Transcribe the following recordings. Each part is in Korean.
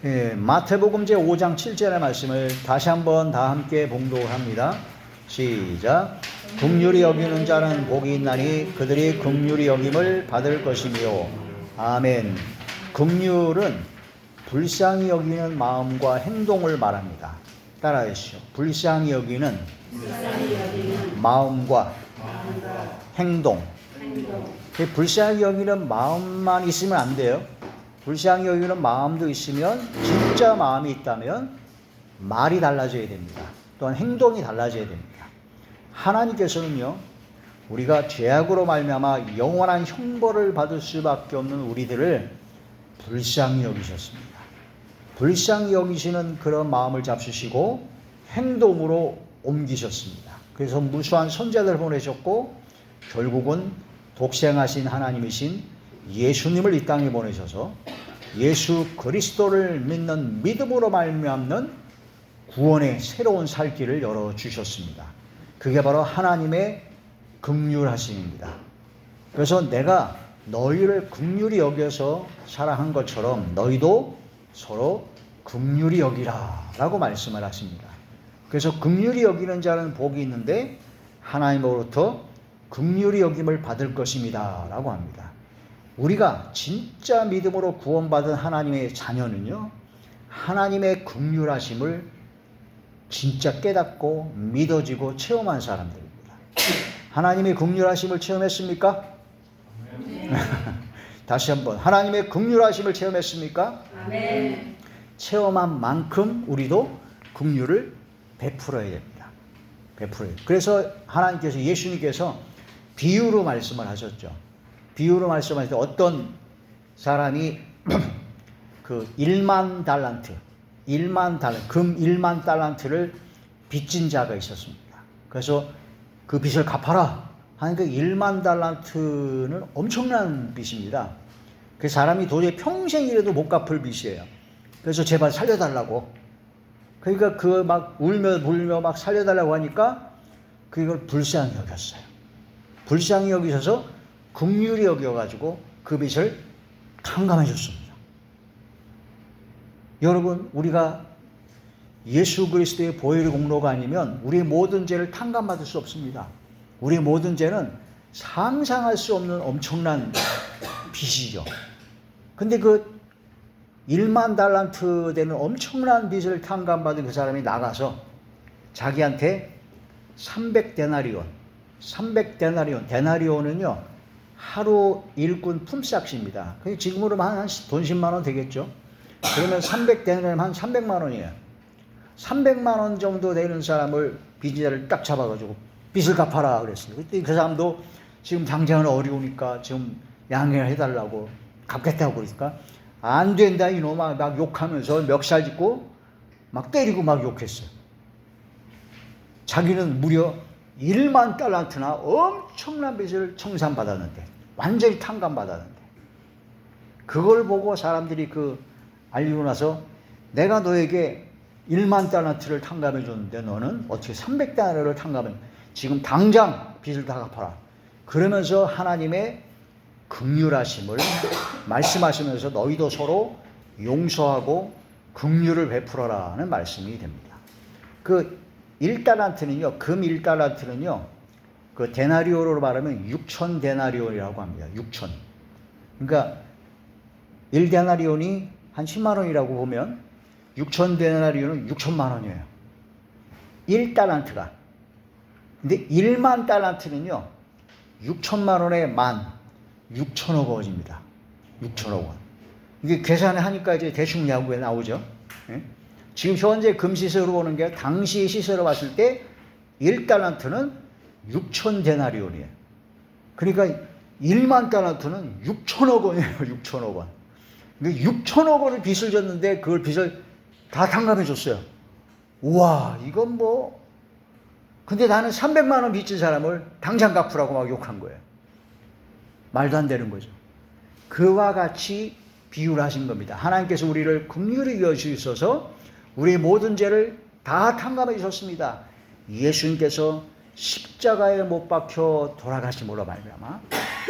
예, 마태복음 제5장 7절의 말씀을 다시 한번 다 함께 봉독합니다. 시작. 긍휼히 여기는 자는 복이 있나니 그들이 긍휼히 여김을 받을 것이며. 아멘. 긍휼은 불쌍히 여기는 마음과 행동을 말합니다. 따라해 주시죠. 불쌍히 여기는 마음과 행동. 불쌍히 여기는 마음만 있으면 안 돼요. 불쌍히 여기는 마음도 있으면, 진짜 마음이 있다면 말이 달라져야 됩니다. 또한 행동이 달라져야 됩니다. 하나님께서는요, 우리가 죄악으로 말미암아 영원한 형벌을 받을 수밖에 없는 우리들을 불쌍히 여기셨습니다. 불쌍히 여기시는 그런 마음을 잡수시고 행동으로 옮기셨습니다. 그래서 무수한 선자들을 보내셨고 결국은 독생하신 하나님이신 예수님을 이 땅에 보내셔서 예수 그리스도를 믿는 믿음으로 말미암는 구원의 새로운 살 길을 열어주셨습니다. 그게 바로 하나님의 긍휼하심입니다. 그래서 내가 너희를 긍휼히 여겨서 사랑한 것처럼 너희도 서로 긍휼히 여기라 라고 말씀을 하십니다. 그래서 긍휼히 여기는 자는 복이 있는데 하나님으로부터 긍휼히 여김을 받을 것입니다 라고 합니다. 우리가 진짜 믿음으로 구원받은 하나님의 자녀는요, 하나님의 긍휼하심을 진짜 깨닫고 믿어지고 체험한 사람들입니다. 하나님의 긍휼하심을 체험했습니까? 네. 다시 한번, 하나님의 긍휼하심을 체험했습니까? 네. 체험한 만큼 우리도 긍휼을 베풀어야 됩니다. 베풀어야 돼요. 그래서 하나님께서, 예수님께서 비유로 말씀을 하셨죠. 비유로 말씀하실 때 어떤 사람이 그 1만 달란트, 금 1만 달란트를 빚진 자가 있었습니다. 그래서 그 빚을 갚아라 하니까 1만 달란트는 엄청난 빚입니다. 그 사람이 도저히 평생 일해도 못 갚을 빚이에요. 그래서 제발 살려달라고. 그러니까 그 막 울며 불며 막 살려달라고 하니까 그걸 불쌍히 여겼어요. 불쌍히 여기셔서 긍휼히 여겨가지고 그 빚을 탕감해 줬습니다. 여러분, 우리가 예수 그리스도의 보혈의 공로가 아니면 우리의 모든 죄를 탕감받을 수 없습니다. 우리의 모든 죄는 상상할 수 없는 엄청난 빚이죠. 근데 그 1만 달란트 되는 엄청난 빚을 탕감받은 그 사람이 나가서 자기한테 300데나리온, 데나리온은요 하루 일꾼 품삯입니다. 지금으로 한 돈 10만 원 되겠죠. 그러면 300데나리온 한 300만 원이에요. 300만 원 정도 되는 사람을 빚자를 딱 잡아가지고 빚을 갚아라 그랬어요. 그때 그 사람도 지금 당장은 어려우니까 지금 양해를 해달라고 갚겠다고 그러니까 안 된다 이놈아 막 욕하면서 멱살 짚고 막 때리고 막 욕했어요. 자기는 무려 1만 달란트나 엄청난 빚을 청산받았는데, 완전히 탕감받았는데, 그걸 보고 사람들이 알리고 나서 내가 너에게 1만 달란트를 탕감해 줬는데 너는 어떻게 300달러를 탕감해? 지금 당장 빚을 다 갚아라. 그러면서 하나님의 긍휼하심을 말씀하시면서 너희도 서로 용서하고 긍휼을 베풀어라는 말씀이 됩니다. 그 1달란트는요, 금 1달란트는요, 그 데나리오로 말하면 6천 데나리온이라고 합니다. 6천. 그러니까 1데나리온이 한 10만 원이라고 보면 6천 데나리온은 6천만 원이에요. 1달란트가. 근데 1만 달란트는요, 6천만 원에 6천억 원입니다. 6천억 원. 이게 계산을 하니까 이제 대충 야구에 나오죠. 예? 지금 현재 금시세로 보는 게 당시 시세로 봤을 때 1달란트는 6천 데나리온이에요. 그러니까 1만 달란트는 6천억 원이에요. 6천억 원. 6천억 원을 빚을 졌는데 그걸 빚을 다 탕감해 줬어요. 우와, 이건 뭐. 근데 나는 300만 원 빚진 사람을 당장 갚으라고 막 욕한 거예요. 말도 안 되는 거죠. 그와 같이 비유를 하신 겁니다. 하나님께서 우리를 긍휼히 여기셔서 우리의 모든 죄를 다 탕감해 주셨습니다. 예수님께서 십자가에 못 박혀 돌아가심으로 말미암아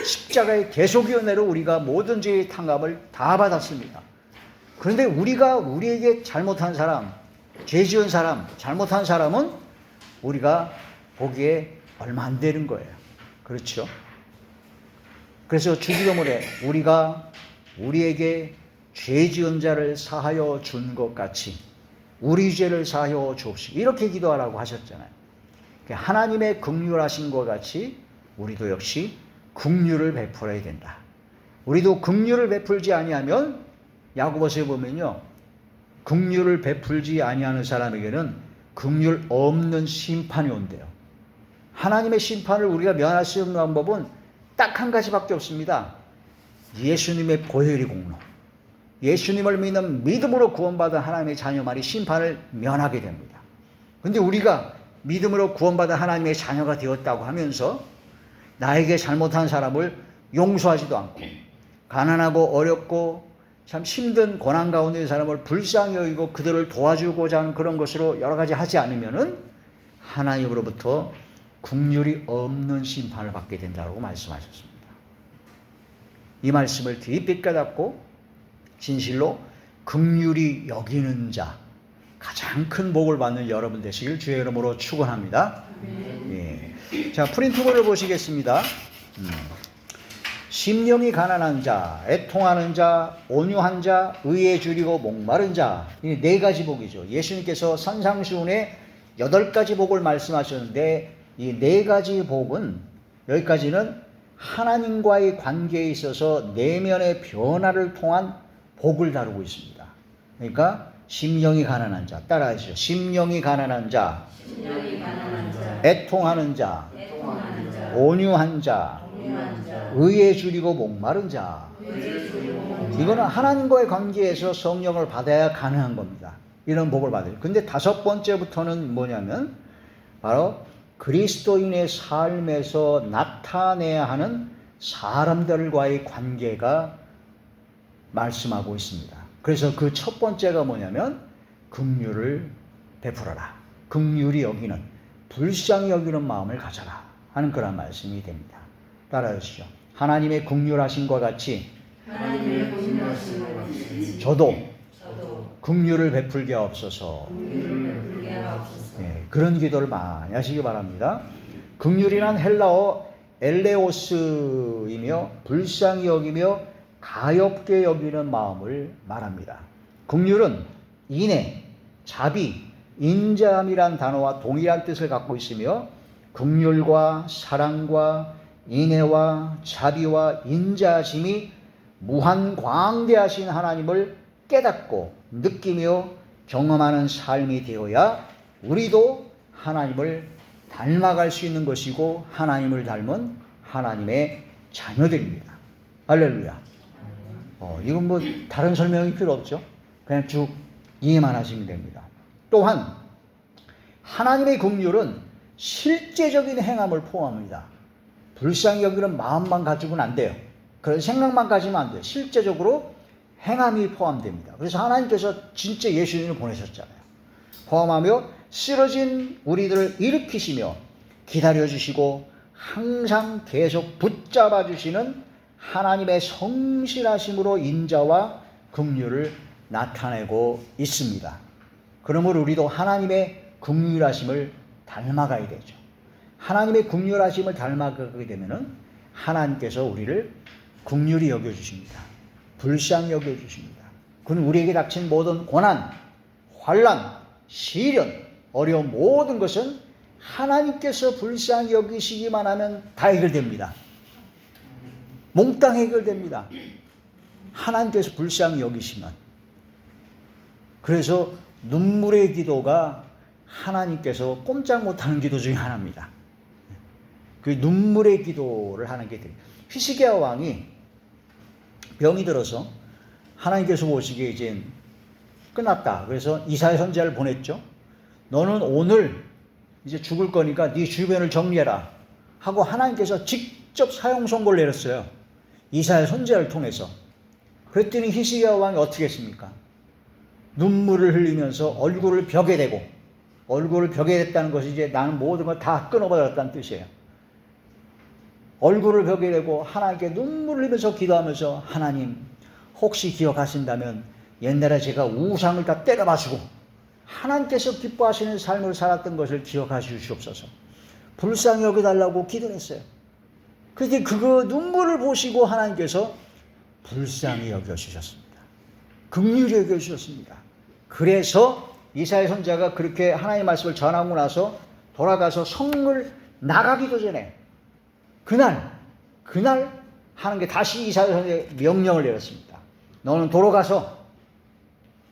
십자가의 대속위원회로 우리가 모든 죄의 탕감을 다 받았습니다. 그런데 우리에게 잘못한 사람, 죄 지은 사람, 잘못한 사람은 우리가 보기에 얼마 안 되는 거예요. 그렇죠? 그래서 주기도문에 우리가 우리에게 죄 지은 자를 사하여 준 것 같이 우리 죄를 사하여 주옵시고 이렇게 기도하라고 하셨잖아요. 하나님의 긍휼하신 것 같이 우리도 역시 긍휼을 베풀어야 된다. 우리도 긍휼을 베풀지 아니하면 야고보서에 보면요, 긍휼을 베풀지 아니하는 사람에게는 긍휼 없는 심판이 온대요. 하나님의 심판을 우리가 면할 수 있는 방법은 딱 한 가지밖에 없습니다. 예수님의 보혈의 공로. 예수님을 믿는 믿음으로 구원받은 하나님의 자녀만이 심판을 면하게 됩니다. 그런데 우리가 믿음으로 구원받은 하나님의 자녀가 되었다고 하면서 나에게 잘못한 사람을 용서하지도 않고 가난하고 어렵고 참 힘든 고난 가운데 있는 사람을 불쌍히 여기고 그들을 도와주고자 하는 그런 것으로 여러 가지 하지 않으면은 하나님으로부터 긍휼이 없는 심판을 받게 된다고 말씀하셨습니다. 이 말씀을 깊이 깨닫고 진실로 긍휼히 여기는 자, 가장 큰 복을 받는 여러분 되시길 주의 이름으로 축원합니다. 예. 자, 프린트볼을 보시겠습니다. 심령이 가난한 자, 애통하는 자, 온유한 자, 의에 줄이고 목마른 자, 이 네 가지 복이죠. 예수님께서 산상수훈에 8가지 복을 말씀하셨는데 이 네 가지 복은 여기까지는 하나님과의 관계에 있어서 내면의 변화를 통한 복을 다루고 있습니다. 그러니까 심령이 가난한 자, 따라하시죠. 심령이 가난한 자, 애통하는 자, 온유한 자, 의에 줄이고 목마른 자. 이거는 하나님과의 관계에서 성령을 받아야 가능한 겁니다. 이런 복을 받아요. 근데 5번째부터는 뭐냐면 바로 그리스도인의 삶에서 나타내야 하는 사람들과의 관계가 말씀하고 있습니다. 그래서 그 첫 번째가 뭐냐면 긍휼을 베풀어라. 긍휼히 여기는, 불쌍히 여기는 마음을 가져라 하는 그런 말씀이 됩니다. 따라해 주시죠. 하나님의 긍휼하심과 같이 저도 긍휼을 베풀게 하옵소서. 네, 그런 기도를 많이 하시기 바랍니다. 긍휼이란 헬라어 엘레오스이며 불쌍히 여기며 가엾게 여기는 마음을 말합니다. 긍휼은 인애, 자비, 인자함이란 단어와 동일한 뜻을 갖고 있으며 긍휼과 사랑과 인애와 자비와 인자하심이 무한 광대하신 하나님을 깨닫고 느끼며 경험하는 삶이 되어야 우리도 하나님을 닮아갈 수 있는 것이고 하나님을 닮은 하나님의 자녀들입니다. 할렐루야. 이건 뭐 다른 설명이 필요 없죠. 그냥 쭉 이해만 하시면 됩니다. 또한 하나님의 긍휼은 실제적인 행함을 포함합니다. 불쌍히 여기는 마음만 가지고는 안 돼요. 그런 생각만 가지면 안 돼요. 실제적으로 행함이 포함됩니다. 그래서 하나님께서 진짜 예수님을 보내셨잖아요. 포함하며 쓰러진 우리들을 일으키시며 기다려주시고 항상 계속 붙잡아 주시는 하나님의 성실하심으로 인자와 긍휼을 나타내고 있습니다. 그러므로 우리도 하나님의 긍휼하심을 닮아가야 되죠. 하나님의 긍휼하심을 닮아가게 되면은 하나님께서 우리를 긍휼히 여겨주십니다. 불쌍히 여겨주십니다. 그는 우리에게 닥친 모든 고난, 환난, 시련, 어려운 모든 것은 하나님께서 불쌍히 여기시기만 하면 다 해결됩니다. 몽땅 해결됩니다. 하나님께서 불쌍히 여기시면. 그래서 눈물의 기도가 하나님께서 꼼짝 못하는 기도 중에 하나입니다. 그 눈물의 기도를 하는 게 됩니다. 히스기야 왕이 병이 들어서 하나님께서 보시기에 이제 끝났다. 그래서 이사야 선지자를 보냈죠. 너는 오늘 이제 죽을 거니까 네 주변을 정리해라 하고 하나님께서 직접 사형 선고를 내렸어요. 이사야 선지자를 통해서. 그랬더니 히스기야 왕이 어떻게 했습니까? 눈물을 흘리면서 얼굴을 벽에 대고, 얼굴을 벽에 댔다는 것이 이제 나는 모든 걸 다 끊어버렸다는 뜻이에요. 얼굴을 벽에 대고 하나님께 눈물을 흘리면서 기도하면서 하나님 혹시 기억하신다면 옛날에 제가 우상을 다 때려맞추고 하나님께서 기뻐하시는 삶을 살았던 것을 기억하여 주시옵소서. 불쌍히 여겨달라고 기도를 했어요. 그런데 그거 눈물을 보시고 하나님께서 불쌍히 여겨주셨습니다. 긍휼히 여겨주셨습니다. 그래서 이사야 선지자가 그렇게 하나님의 말씀을 전하고 나서 돌아가서 성을 나가기도 전에 그날 하나님께 다시 이사야 선지자에게 명령을 내렸습니다. 너는 돌아가서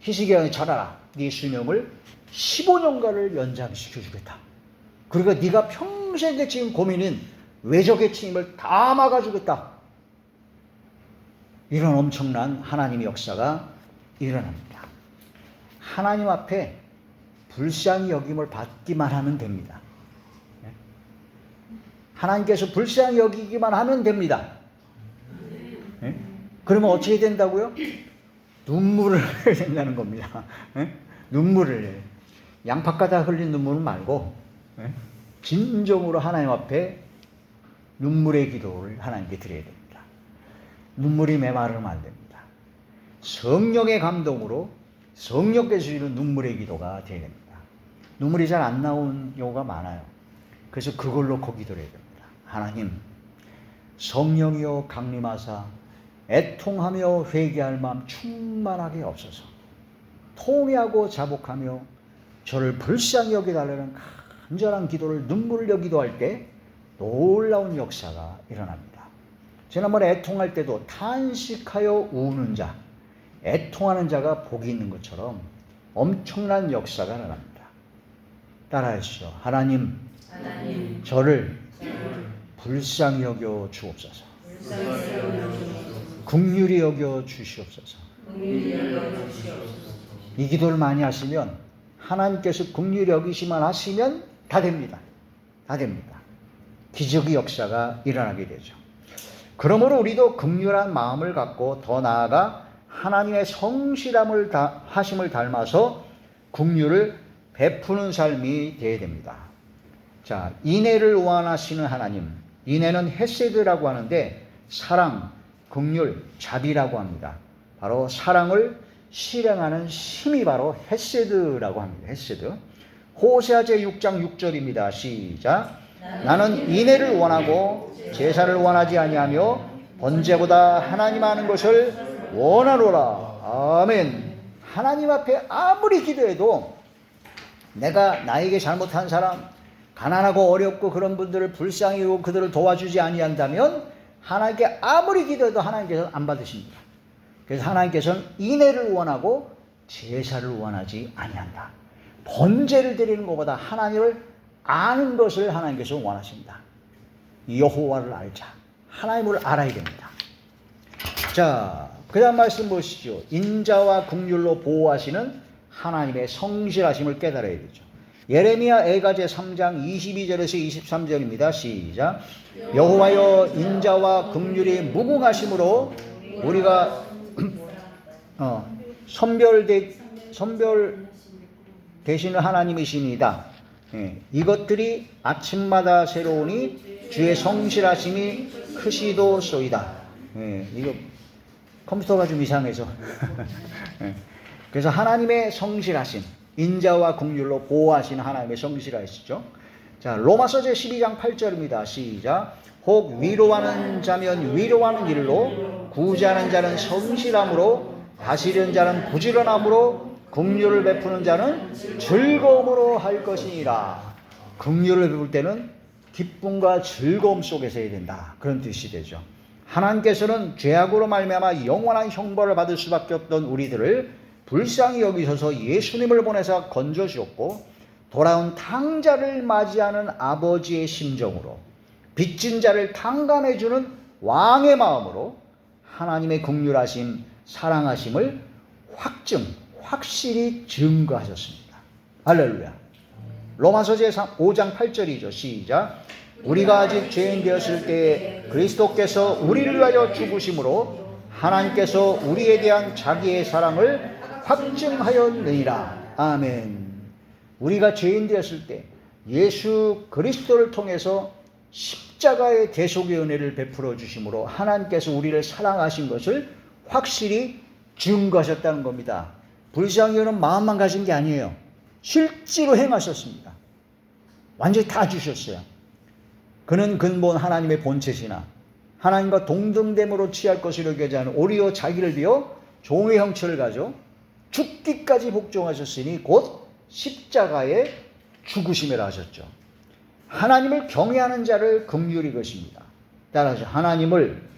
히스기야에 전하라. 네 수명을 15년간을 연장시켜 주겠다. 그리고 네가 평생에 지금 고민인 외적의 침입을 다 막아주겠다. 이런 엄청난 하나님의 역사가 일어납니다. 하나님 앞에 불쌍히 여김을 받기만 하면 됩니다. 하나님께서 불쌍히 여기기만 하면 됩니다. 그러면 어떻게 된다고요? 눈물을 흘려야 된다는 겁니다. 눈물을. 양파가다 흘린 눈물은 말고 진정으로 하나님 앞에 눈물의 기도를 하나님께 드려야 됩니다. 눈물이 메마르면 안 됩니다. 성령의 감동으로 성령께서 주시는 눈물의 기도가 되어야 됩니다. 눈물이 잘 안 나온 경우가 많아요. 그래서 그걸로 기도를 해야 됩니다. 하나님, 성령이여 강림하사 애통하며 회개할 마음 충만하게 없어서 통회하고 자복하며 저를 불쌍히 여겨달라는 간절한 기도를 눈물로 기도할 때 놀라운 역사가 일어납니다. 지난번에 애통할 때도 탄식하여 우는 자, 애통하는 자가 복이 있는 것처럼 엄청난 역사가 일어납니다. 따라하시죠. 하나님, 저를 불쌍히 여겨 주옵소서. 긍휼히 여겨 주시옵소서. 이 기도를 많이 하시면 하나님께서 긍휼히 여기시만 하시면 다 됩니다. 다 됩니다. 기적의 역사가 일어나게 되죠. 그러므로 우리도 긍휼한 마음을 갖고 더 나아가 하나님의 성실함을 하심을 닮아서 긍휼을 베푸는 삶이 되어야 됩니다. 자, 인애를 원하시는 하나님, 인애는 헤세드라고 하는데 사랑, 긍휼, 자비라고 합니다. 바로 사랑을 실행하는 힘이 바로 헤세드라고 합니다. 헤세드. 호세아 제6장 6절입니다. 시작. 나는 인애를 원하고 제사를 원하지 아니하며 번제보다 하나님 아는 것을 원하노라. 아멘. 하나님 앞에 아무리 기도해도 내가 나에게 잘못한 사람, 가난하고 어렵고 그런 분들을 불쌍히 여기고 그들을 도와주지 아니한다면 하나님께 아무리 기도해도 하나님께서는 안 받으십니다. 그래서 하나님께서는 인애를 원하고 제사를 원하지 아니한다. 번제를 드리는 것보다 하나님을 아는 것을 하나님께서 원하십니다. 여호와를 알자. 하나님을 알아야 됩니다. 자, 그 다음 말씀 보시죠. 인자와 긍휼로 보호하시는 하나님의 성실하심을 깨달아야 되죠. 예레미야 애가제 3장 22절에서 23절입니다. 시작. 여호와여 인자와 긍휼이 무궁하심으로 우리가 선별 되시는 하나님이시니이다. 이것들이 아침마다 새로우니 주의 성실하심이 크시도소이다. 이거 컴퓨터가 좀 이상해서. 그래서 하나님의 성실하심, 인자와 긍휼로 보호하시는 하나님의 성실하시죠. 자, 로마서 제 12장 8절입니다. 시작. 혹 위로하는 자면 위로하는 일로, 구제하는 자는 성실함으로, 다스리는 자는 부지런함으로, 긍휼을 베푸는 자는 즐거움으로 할 것이니라. 긍휼을 베풀 때는 기쁨과 즐거움 속에서 해야 된다. 그런 뜻이 되죠. 하나님께서는 죄악으로 말미암아 영원한 형벌을 받을 수밖에 없던 우리들을 불쌍히 여기셔서 예수님을 보내사 건져주었고, 돌아온 탕자를 맞이하는 아버지의 심정으로, 빚진 자를 탕감해주는 왕의 마음으로 하나님의 긍휼하심, 사랑하심을 확실히 증거하셨습니다. 할렐루야. 로마서 제 5장 8절이죠. 시작. 우리가 아직 죄인 되었을 때 그리스도께서 우리를 위하여 죽으심으로 하나님께서 우리에 대한 자기의 사랑을 확증하였느니라. 아멘. 우리가 죄인 되었을 때 예수 그리스도를 통해서 십자가의 대속의 은혜를 베풀어 주심으로 하나님께서 우리를 사랑하신 것을 확실히 증거하셨다는 겁니다. 불쌍히는 마음만 가진 게 아니에요. 실제로 행하셨습니다. 완전히 다 주셨어요. 그는 근본 하나님의 본체시나 하나님과 동등됨으로 취할 것을 여기지 않은 오히려 자기를 비워 종의 형체를 가져 죽기까지 복종하셨으니 곧 십자가에 죽으심이라 하셨죠. 하나님을 경외하는 자를 긍휼히 여기십니다. 따라서 하나님을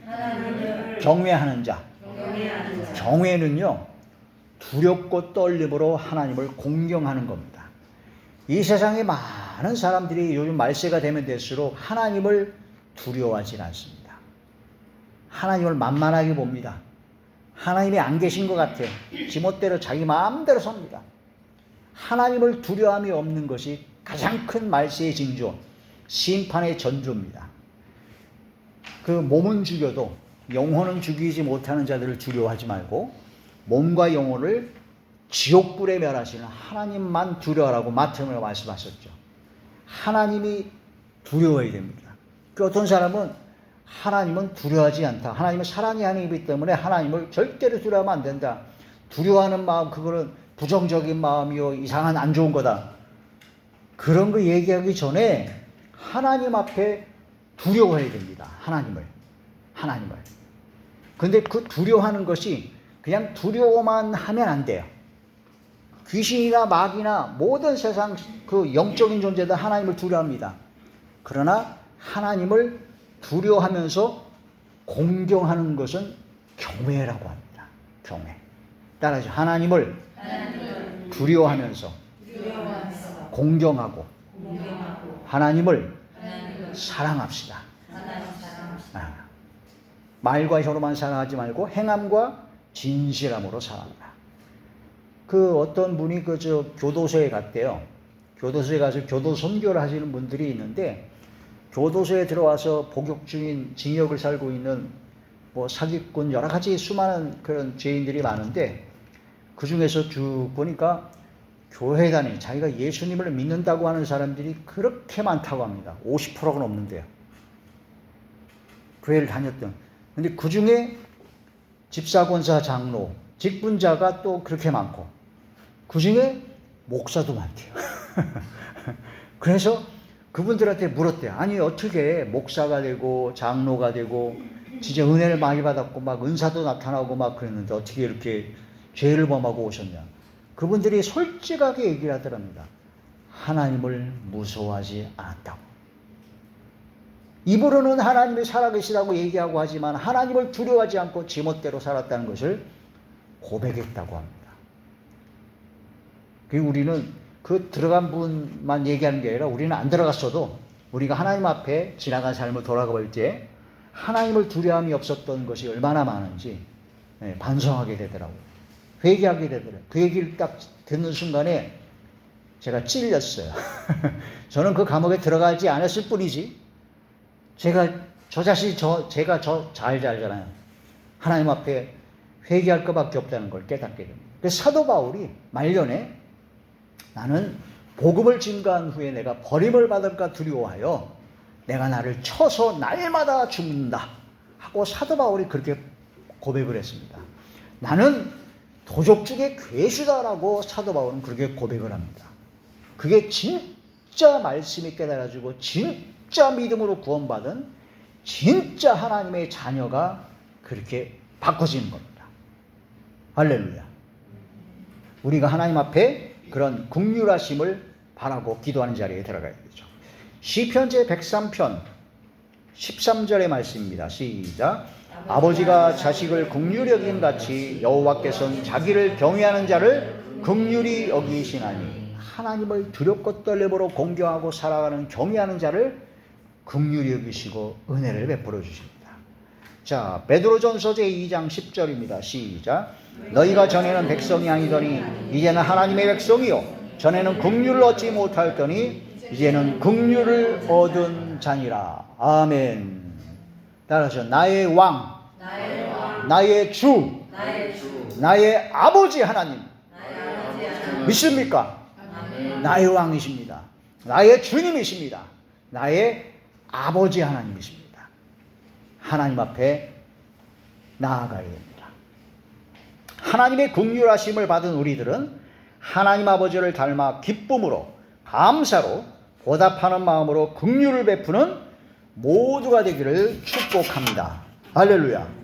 경외하는 자. 경외는요, 두렵고 떨림으로 하나님을 공경하는 겁니다. 이 세상에 많은 사람들이 요즘 말세가 되면 될수록 하나님을 두려워하지 않습니다. 하나님을 만만하게 봅니다. 하나님이 안 계신 것 같아요. 지멋대로 자기 마음대로 섭니다. 하나님을 두려움이 없는 것이 가장 큰 말세의 징조, 심판의 전조입니다. 그 몸은 죽여도 영혼은 죽이지 못하는 자들을 두려워하지 말고 몸과 영혼을 지옥불에 멸하시는 하나님만 두려워하라고 마태복음에 말씀하셨죠. 하나님이 두려워야 됩니다. 그 어떤 사람은 하나님은 두려워하지 않다. 하나님은 사랑이 아니기 때문에 하나님을 절대로 두려워하면 안 된다. 두려워하는 마음, 그거는 부정적인 마음이요, 이상한 안 좋은 거다. 그런 거 얘기하기 전에 하나님 앞에 두려워해야 됩니다. 하나님을. 근데 그 두려워하는 것이 그냥 두려워만 하면 안 돼요. 귀신이나 마귀나 모든 세상 그 영적인 존재들 하나님을 두려워합니다. 그러나 하나님을 두려워하면서 공경하는 것은 경외라고 합니다. 경외. 따라서 하나님을 두려워하면서 공경하고 하나님을 사랑합시다. 말과 혀로만 사랑하지 말고 행함과 진실함으로 사랑하라. 그 어떤 분이 교도소에 갔대요. 교도소에 가서 교도 선교를 하시는 분들이 있는데, 교도소에 들어와서 복역 중인, 징역을 살고 있는 뭐 사기꾼 여러 가지 수많은 그런 죄인들이 많은데, 그 중에서 쭉 보니까 교회 다니 자기가 예수님을 믿는다고 하는 사람들이 그렇게 많다고 합니다. 50%가 넘는데요. 교회를 다녔던. 근데 그 중에 집사, 권사, 장로, 직분자가 또 그렇게 많고, 그 중에 목사도 많대요. 그래서 그분들한테 물었대요. 아니, 어떻게 목사가 되고 장로가 되고 진짜 은혜를 많이 받았고 막 은사도 나타나고 막 그랬는데 어떻게 이렇게 죄를 범하고 오셨냐. 그분들이 솔직하게 얘기를 하더랍니다. 하나님을 무서워하지 않았다고. 입으로는 하나님이 살아계시다고 얘기하고 하지만 하나님을 두려워하지 않고 지멋대로 살았다는 것을 고백했다고 합니다. 그리고 우리는 그 들어간 분만 얘기하는 게 아니라 우리는 안 들어갔어도 우리가 하나님 앞에 지나간 삶을 돌아볼 때 하나님을 두려움이 없었던 것이 얼마나 많은지 반성하게 되더라고요. 회개하게 되더라고요. 그 얘기를 딱 듣는 순간에 제가 찔렸어요. 저는 그 감옥에 들어가지 않았을 뿐이지, 제가 잘 알잖아요. 하나님 앞에 회개할 것밖에 없다는 걸 깨닫게 됩니다. 그래서 사도 바울이 말년에 나는 복음을 증거한 후에 내가 버림을 받을까 두려워하여 내가 나를 쳐서 날마다 죽는다 하고 사도 바울이 그렇게 고백을 했습니다. 나는 도적중의 괴수다라고 사도 바울은 그렇게 고백을 합니다. 그게 진짜 말씀이 깨달아지고 진짜 믿음으로 구원받은 진짜 하나님의 자녀가 그렇게 바꿔지는 겁니다. 할렐루야. 우리가 하나님 앞에 그런 긍휼하심을 바라고 기도하는 자리에 들어가야 되죠. 시편 제 103편 13절의 말씀입니다. 시작. 아버지가 자식을 긍휼히 여긴 같이 여호와께서는 자기를 경외하는 자를 긍휼히 여기시나니. 하나님을 두렵고 떨림으로 공경하고 살아가는 경외하는 자를 긍휼히 여기시고 은혜를 베풀어 주십니다. 자, 베드로전서 제 2장 10절입니다. 시작. 너희가 전에는 백성이 아니더니 이제는 하나님의 백성이요 전에는 긍휼을 얻지 못하였더니 이제는 긍휼을 얻은 자니라. 아멘. 따라서 나의 왕, 나의 주, 나의 아버지 하나님 믿습니까? 나의 왕이십니다. 나의 주님이십니다. 나의 아버지 하나님이십니다. 하나님 앞에 나아가야 됩니다. 하나님의 긍휼하심을 받은 우리들은 하나님 아버지를 닮아 기쁨으로 감사로 보답하는 마음으로 긍휼을 베푸는 모두가 되기를 축복합니다. 할렐루야.